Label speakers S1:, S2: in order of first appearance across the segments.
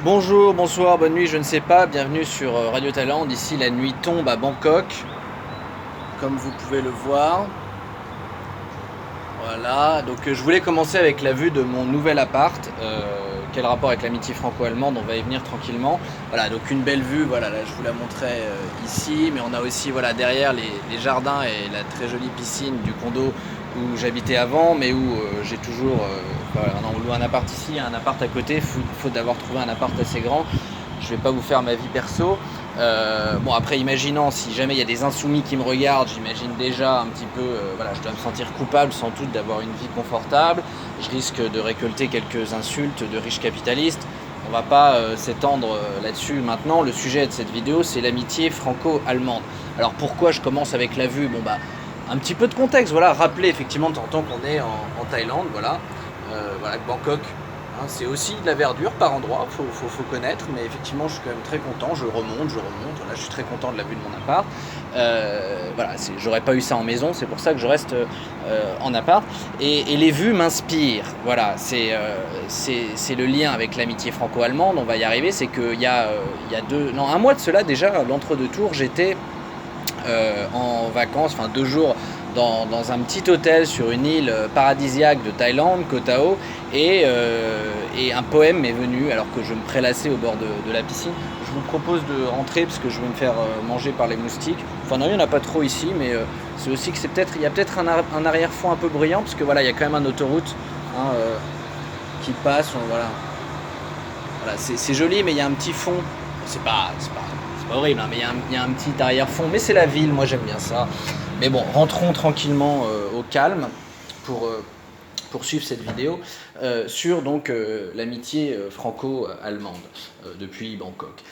S1: Bonjour, bonsoir, bonne nuit, je ne sais pas, bienvenue sur Radio Thaïlande. Ici la nuit tombe à Bangkok, comme vous pouvez le voir. Voilà, donc je voulais commencer avec la vue de mon nouvel appart. Quel rapport avec l'amitié franco-allemande, on va y venir tranquillement. Voilà, donc une belle vue, voilà, là je vous la montrais ici, mais on a aussi voilà, derrière les jardins et la très jolie piscine du condo où j'habitais avant, mais où j'ai toujours, voilà, on loue un appart ici, un appart à côté, faute d'avoir trouvé un appart assez grand. Je vais pas vous faire ma vie perso. Bon après imaginant si jamais il y a des insoumis qui me regardent, j'imagine déjà un petit peu, voilà, je dois me sentir coupable sans doute d'avoir une vie confortable, je risque de récolter quelques insultes de riches capitalistes, on va pas s'étendre là-dessus maintenant, le sujet de cette vidéo c'est l'amitié franco-allemande. Alors pourquoi je commence avec la vue? Bon bah un petit peu de contexte, voilà, rappeler effectivement de temps en temps qu'on est en Thaïlande, voilà, voilà, Bangkok. C'est aussi de la verdure par endroit, faut connaître, mais effectivement je suis quand même très content, je remonte, voilà, je suis très content de la vue de mon appart. Voilà, j'aurais pas eu ça en maison, c'est pour ça que je reste en appart. Et les vues m'inspirent, voilà, c'est le lien avec l'amitié franco-allemande, on va y arriver, c'est qu'il y a un mois de cela déjà, à l'entre-deux-tours, j'étais en vacances, enfin 2 jours dans un petit hôtel sur une île paradisiaque de Thaïlande, Koh Tao, et un poème m'est venu alors que je me prélassais au bord de la piscine. Je vous propose de rentrer parce que je vais me faire manger par les moustiques. Enfin non, il n'y en a pas trop ici, mais c'est aussi que il y a peut-être un arrière-fond un peu bruyant parce que voilà, il y a quand même une autoroute hein, qui passe. Voilà, c'est joli, mais il y a un petit fond. C'est pas horrible, hein, mais il y a un petit arrière-fond. Mais c'est la ville, moi j'aime bien ça. Mais bon, rentrons tranquillement au calme pour poursuivre cette vidéo sur donc l'amitié franco-allemande depuis Bangkok.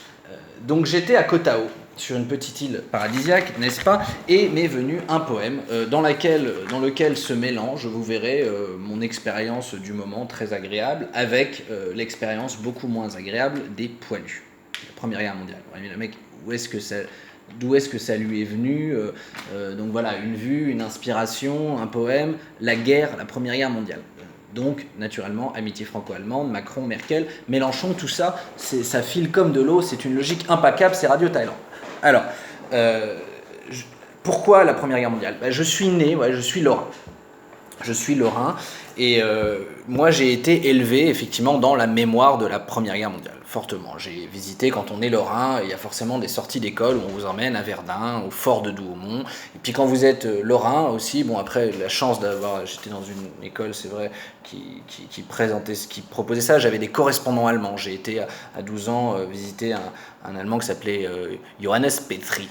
S1: Donc j'étais à Koh Tao, sur une petite île paradisiaque, n'est-ce pas? Et m'est venu un poème dans lequel se mélange, vous verrez, mon expérience du moment très agréable avec l'expérience beaucoup moins agréable des poilus. La Première Guerre mondiale. Le mec, d'où est-ce que ça lui est venu? Donc voilà, une vue, une inspiration, un poème, la guerre, la Première Guerre mondiale. Donc, naturellement, amitié franco-allemande, Macron, Merkel, Mélenchon, tout ça, ça file comme de l'eau, c'est une logique impeccable, c'est Radio Thaïlande. Alors, euh, pourquoi la Première Guerre mondiale? Je suis né, ouais, je suis lorrain. Je suis lorrain et moi j'ai été élevé effectivement dans la mémoire de la Première Guerre mondiale, fortement. J'ai visité, quand on est lorrain, il y a forcément des sorties d'école où on vous emmène à Verdun, au fort de Douaumont. Et puis quand vous êtes lorrain aussi, bon après la chance d'avoir, j'étais dans une école c'est vrai, qui proposait ça, j'avais des correspondants allemands. J'ai été à 12 ans visiter un Allemand qui s'appelait Johannes Petri.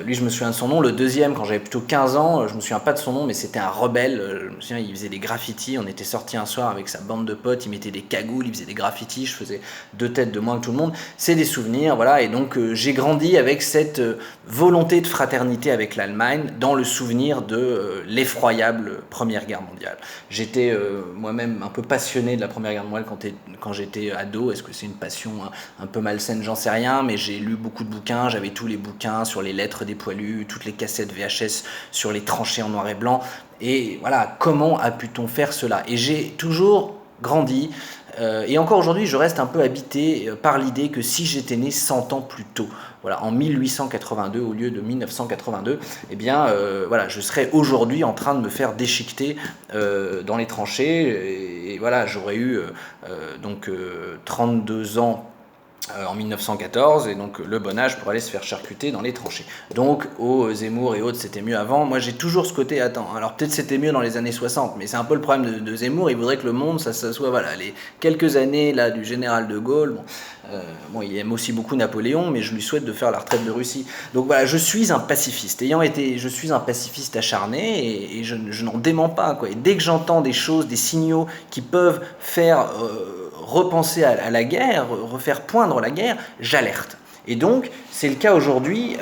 S1: Lui, je me souviens de son nom. Le deuxième, quand j'avais plutôt 15 ans, je me souviens pas de son nom, mais c'était un rebelle. Je me souviens, il faisait des graffitis. On était sortis un soir avec sa bande de potes. Il mettait des cagoules, il faisait des graffitis. Je faisais 2 têtes de moins que tout le monde. C'est des souvenirs, voilà. Et donc, j'ai grandi avec cette volonté de fraternité avec l'Allemagne, dans le souvenir de l'effroyable Première Guerre mondiale. J'étais moi-même un peu passionné de la Première Guerre mondiale quand j'étais ado. Est-ce que c'est une passion un peu malsaine? J'en sais rien, mais j'ai lu beaucoup de bouquins. J'avais tous les bouquins sur les lettres des poilus, toutes les cassettes VHS sur les tranchées en noir et blanc. Et voilà, comment a pu-t-on faire cela? Et j'ai toujours grandi, et encore aujourd'hui, je reste un peu habité par l'idée que si j'étais né 100 ans plus tôt, voilà, en 1882 au lieu de 1982, eh bien, voilà, je serais aujourd'hui en train de me faire déchiqueter dans les tranchées, et voilà, j'aurais eu donc 32 ans en 1914, et donc le bon âge pour aller se faire charcuter dans les tranchées. Donc au Zemmour et autres, c'était mieux avant. Moi j'ai toujours ce côté, attends, alors peut-être c'était mieux dans les années 60, mais c'est un peu le problème de Zemmour, il voudrait que le monde, ça soit, voilà, les quelques années là du général de Gaulle, bon, il aime aussi beaucoup Napoléon, mais je lui souhaite de faire la retraite de Russie. Donc voilà, je suis un pacifiste, je suis un pacifiste acharné, et je n'en dément pas, quoi. Et dès que j'entends des choses, des signaux qui peuvent faire repenser à la guerre, refaire poindre la guerre, j'alerte. Et donc, c'est le cas aujourd'hui,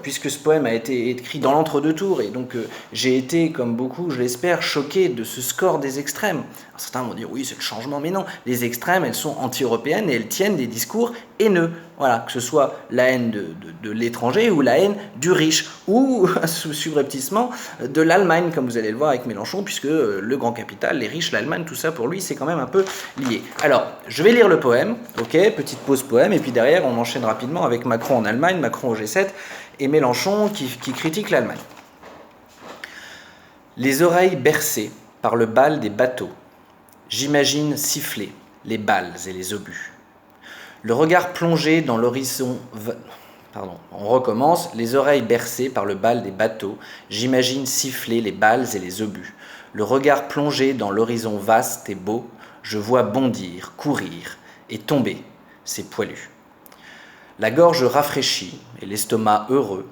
S1: puisque ce poème a été écrit dans l'entre-deux-tours, et donc j'ai été, comme beaucoup, je l'espère, choqué de ce score des extrêmes. Certains vont dire, oui, c'est le changement, mais non, les extrêmes, elles sont anti-européennes, et elles tiennent des discours haineux.
S2: voilà, que ce soit la haine de l'étranger ou la haine du riche, ou subrepticement de l'Allemagne, comme vous allez le voir avec Mélenchon, puisque le grand capital, les riches, l'Allemagne, tout ça pour lui c'est quand même un peu lié. Alors, je vais lire le poème, ok, petite pause poème, et puis derrière on enchaîne rapidement avec Macron en Allemagne, Macron au G7, et Mélenchon qui critique l'Allemagne. Les oreilles bercées par le bal des bateaux, j'imagine siffler les balles et les obus. Le regard plongé dans l'horizon... Pardon, on recommence. Les oreilles bercées par le bal des bateaux, j'imagine siffler les balles et les obus. Le regard plongé dans l'horizon vaste et beau, je vois bondir, courir et tomber ces poilus. La gorge rafraîchie et l'estomac heureux,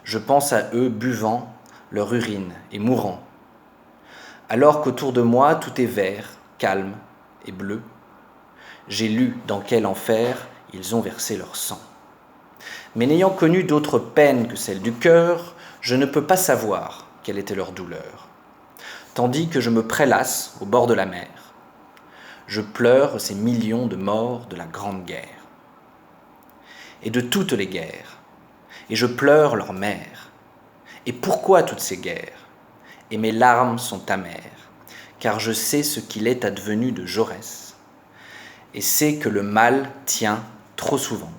S2: je pense à eux buvant leur urine et mourant. Alors qu'autour de moi tout est vert, calme et bleu, j'ai lu dans quel enfer ils ont versé leur sang. Mais n'ayant connu d'autres peines que celles du cœur, je ne peux pas savoir quelle était leur douleur. Tandis que je me prélasse au bord de la mer, je pleure ces millions de morts de la Grande Guerre. Et de toutes les guerres, et je pleure leurs mères. Et pourquoi toutes ces guerres? Et mes larmes sont amères, car je sais ce qu'il est advenu de Jaurès, et sais que le mal tient trop souvent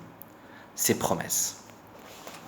S2: ses promesses.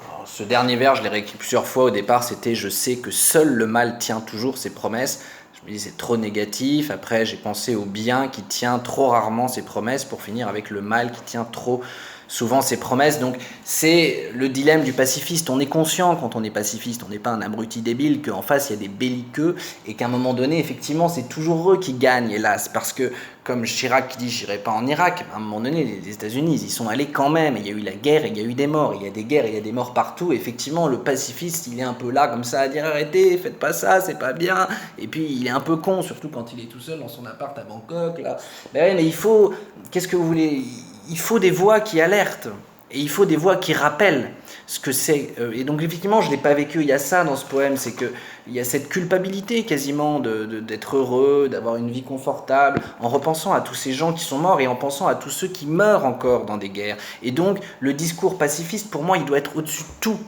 S2: Alors, ce dernier vers, je l'ai réécrit plusieurs fois. Au départ, c'était « Je sais que seul le mal tient toujours ses promesses ». Je me dis c'est trop négatif. Après, j'ai pensé au bien qui tient trop rarement ses promesses pour finir avec le mal qui tient trop souvent ses promesses. Donc c'est le dilemme du pacifiste. On est conscient quand on est pacifiste, on n'est pas un abruti débile, qu'en face il y a des belliqueux et qu'à un moment donné, effectivement, c'est toujours eux qui gagnent, hélas, parce que comme Chirac qui dit « j'irai pas en Irak », à un moment donné, les États-Unis, ils y sont allés quand même, et il y a eu la guerre, et il y a eu des morts, il y a des guerres, il y a des morts partout, et effectivement, le pacifiste, il est un peu là, comme ça, à dire « arrêtez, faites pas ça, c'est pas bien », et puis il est un peu con, surtout quand il est tout seul dans son appart à Bangkok, là. Ben ouais, mais il faut, qu'est-ce que vous voulez, il faut des voix qui alertent, et il faut des voix qui rappellent ce que c'est. Et donc effectivement, je ne l'ai pas vécu, il y a ça dans ce poème, c'est qu'il y a cette culpabilité quasiment d'être heureux, d'avoir une vie confortable, en repensant à tous ces gens qui sont morts et en pensant à tous ceux qui meurent encore dans des guerres. Et donc le discours pacifiste, pour moi, il doit être au-dessus de tout.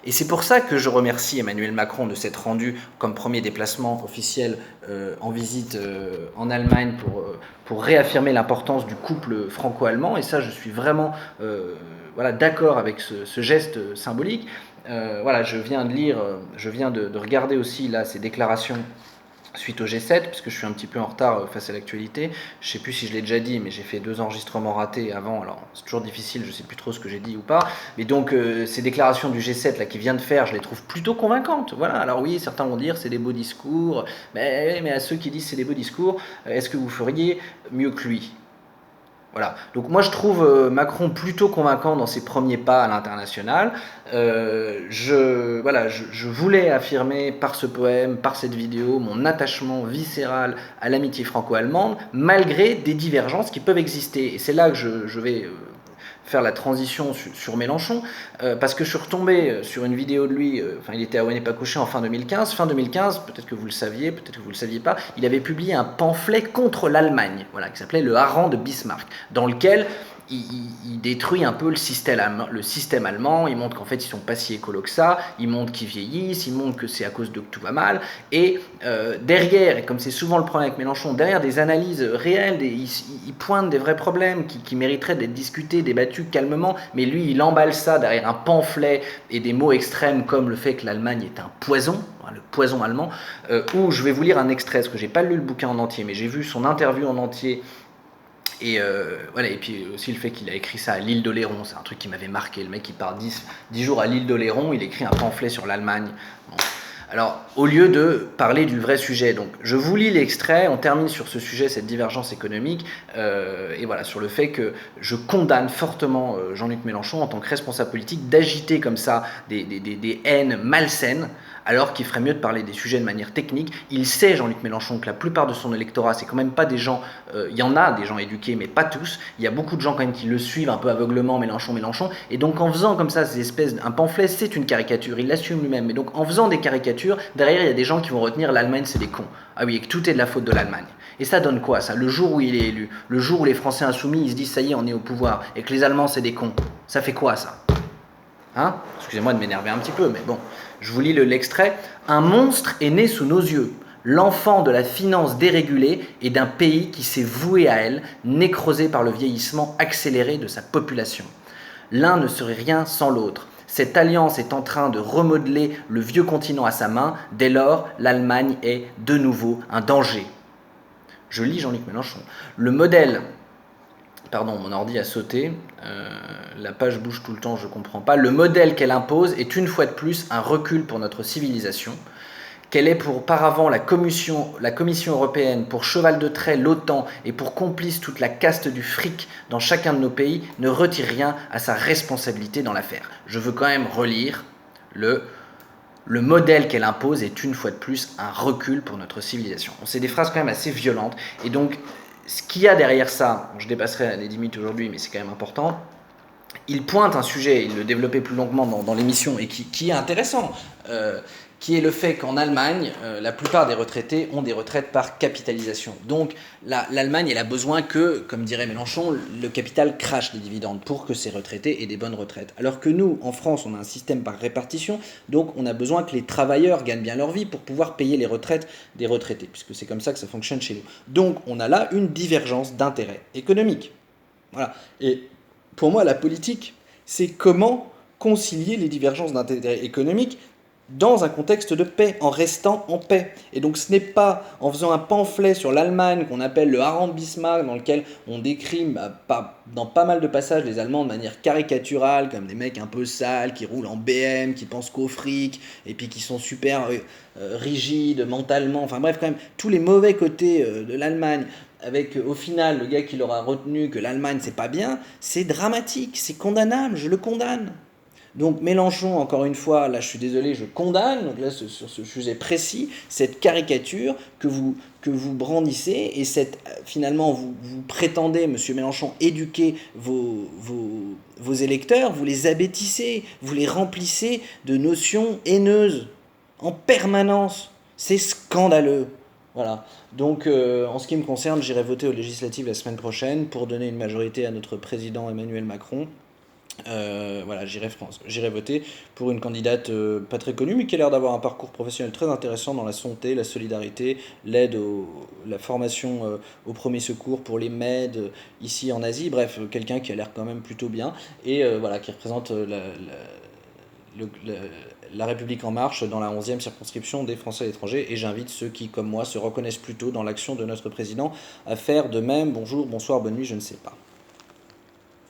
S2: Et c'est pour ça que je remercie Emmanuel Macron de s'être rendu comme premier déplacement officiel en visite en Allemagne pour réaffirmer l'importance du couple franco-allemand. Et ça, je suis vraiment d'accord avec ce geste symbolique. Je viens de lire, je viens de regarder aussi là ces déclarations suite au G7, puisque je suis un petit peu en retard face à l'actualité. Je ne sais plus si je l'ai déjà dit, mais j'ai fait 2 enregistrements ratés avant, alors c'est toujours difficile, je ne sais plus trop ce que j'ai dit ou pas. Mais donc, ces déclarations du G7 là, qu'il vient de faire, je les trouve plutôt convaincantes. Voilà, alors oui, certains vont dire c'est des beaux discours, mais à ceux qui disent c'est des beaux discours, est-ce que vous feriez mieux que lui ? Voilà. Donc moi je trouve Macron plutôt convaincant dans ses premiers pas à l'international. Je voulais affirmer par ce poème, par cette vidéo, mon attachement viscéral à l'amitié franco-allemande, malgré des divergences qui peuvent exister. Et c'est là que je vais faire la transition sur Mélenchon, parce que je suis retombé sur une vidéo de lui, il était à Huanepacouché en fin 2015. Fin 2015, peut-être que vous le saviez, peut-être que vous le saviez pas, il avait publié un pamphlet contre l'Allemagne, qui s'appelait Le Hareng de Bismarck, dans lequel il détruit un peu le système allemand, il montre qu'en fait ils sont pas si écolos que ça, il montre qu'ils vieillissent, il montre que c'est à cause d'eux que tout va mal, et derrière, et comme c'est souvent le problème avec Mélenchon, derrière des analyses réelles, il pointe des vrais problèmes qui mériteraient d'être discutés, débattus calmement, mais lui il emballe ça derrière un pamphlet et des mots extrêmes comme le fait que l'Allemagne est un poison, le poison allemand, où je vais vous lire un extrait, parce que j'ai pas lu le bouquin en entier, mais j'ai vu son interview en entier. Et puis aussi le fait qu'il a écrit ça à l'île d'Oléron, c'est un truc qui m'avait marqué. Le mec il part 10 jours à l'île d'Oléron, il écrit un pamphlet sur l'Allemagne. Bon. Alors, au lieu de parler du vrai sujet, donc je vous lis l'extrait, on termine sur ce sujet, cette divergence économique, et voilà, sur le fait que je condamne fortement Jean-Luc Mélenchon en tant que responsable politique d'agiter comme ça des haines malsaines, alors qu'il ferait mieux de parler des sujets de manière technique. Il sait, Jean-Luc Mélenchon, que la plupart de son électorat, c'est quand même pas des gens, il y en a des gens éduqués, mais pas tous, il y a beaucoup de gens quand même qui le suivent un peu aveuglement, Mélenchon, et donc en faisant comme ça ces espèces, un pamphlet, c'est une caricature, il l'assume lui-même, mais donc en faisant des caricatures, derrière il y a des gens qui vont retenir l'Allemagne c'est des cons, ah oui, et que tout est de la faute de l'Allemagne. Et ça donne quoi, ça? Le jour où il est élu, le jour où les Français insoumis, ils se disent, ça y est, on est au pouvoir, et que les Allemands, c'est des cons. Ça fait quoi, ça? Hein? Excusez-moi de m'énerver un petit peu, mais bon, je vous lis l'extrait. « Un monstre est né sous nos yeux, l'enfant de la finance dérégulée et d'un pays qui s'est voué à elle, nécrosé par le vieillissement accéléré de sa population. L'un ne serait rien sans l'autre. Cette alliance est en train de remodeler le vieux continent à sa main. Dès lors, l'Allemagne est de nouveau un danger. » Je lis Jean-Luc Mélenchon. Le modèle... Pardon, mon ordi a sauté. La page bouge tout le temps, je ne comprends pas. Le modèle qu'elle impose est une fois de plus un recul pour notre civilisation. Qu'elle ait pour paravent la Commission européenne, pour cheval de trait l'OTAN et pour complice toute la caste du fric dans chacun de nos pays ne retire rien à sa responsabilité dans l'affaire. Je veux quand même relire le modèle qu'elle impose est une fois de plus un recul pour notre civilisation. C'est des phrases quand même assez violentes. Et donc, ce qu'il y a derrière ça, je dépasserai les 10 minutes aujourd'hui, mais c'est quand même important, il pointe un sujet, il le développait plus longuement dans l'émission, et qui est intéressant, qui est le fait qu'en Allemagne, la plupart des retraités ont des retraites par capitalisation. Donc l'Allemagne, elle a besoin que, comme dirait Mélenchon, le capital crache les dividendes pour que ces retraités aient des bonnes retraites. Alors que nous, en France, on a un système par répartition, donc on a besoin que les travailleurs gagnent bien leur vie pour pouvoir payer les retraites des retraités, puisque c'est comme ça que ça fonctionne chez nous. Donc on a là une divergence d'intérêts économiques. Voilà. Et pour moi, la politique, c'est comment concilier les divergences d'intérêts économiques dans un contexte de paix, en restant en paix. Et donc ce n'est pas en faisant un pamphlet sur l'Allemagne qu'on appelle le Harald Bismarck, dans lequel on décrit dans pas mal de passages les Allemands de manière caricaturale, comme des mecs un peu sales, qui roulent en BM, qui pensent qu'au fric, et puis qui sont super rigides mentalement, enfin bref, quand même, tous les mauvais côtés de l'Allemagne, avec au final le gars qui l'aura retenu que l'Allemagne c'est pas bien, c'est dramatique, c'est condamnable, je le condamne. Donc Mélenchon, encore une fois, là je suis désolé, je condamne, donc là sur ce sujet précis, cette caricature que vous brandissez, et finalement vous prétendez, monsieur Mélenchon, éduquer vos électeurs, vous les abêtissez, vous les remplissez de notions haineuses en permanence. C'est scandaleux. Voilà. Donc en ce qui me concerne, j'irai voter aux législatives la semaine prochaine pour donner une majorité à notre président Emmanuel Macron. Voilà, j'irai voter pour une candidate pas très connue, mais qui a l'air d'avoir un parcours professionnel très intéressant dans la santé, la solidarité, l'aide, la formation aux premiers secours pour les MED ici en Asie. Bref, quelqu'un qui a l'air quand même plutôt bien, et voilà, qui représente la République En Marche dans la 11e circonscription des Français à l'étranger, et j'invite ceux qui, comme moi, se reconnaissent plutôt dans l'action de notre président à faire de même. Bonjour, bonsoir, bonne nuit, je ne sais pas.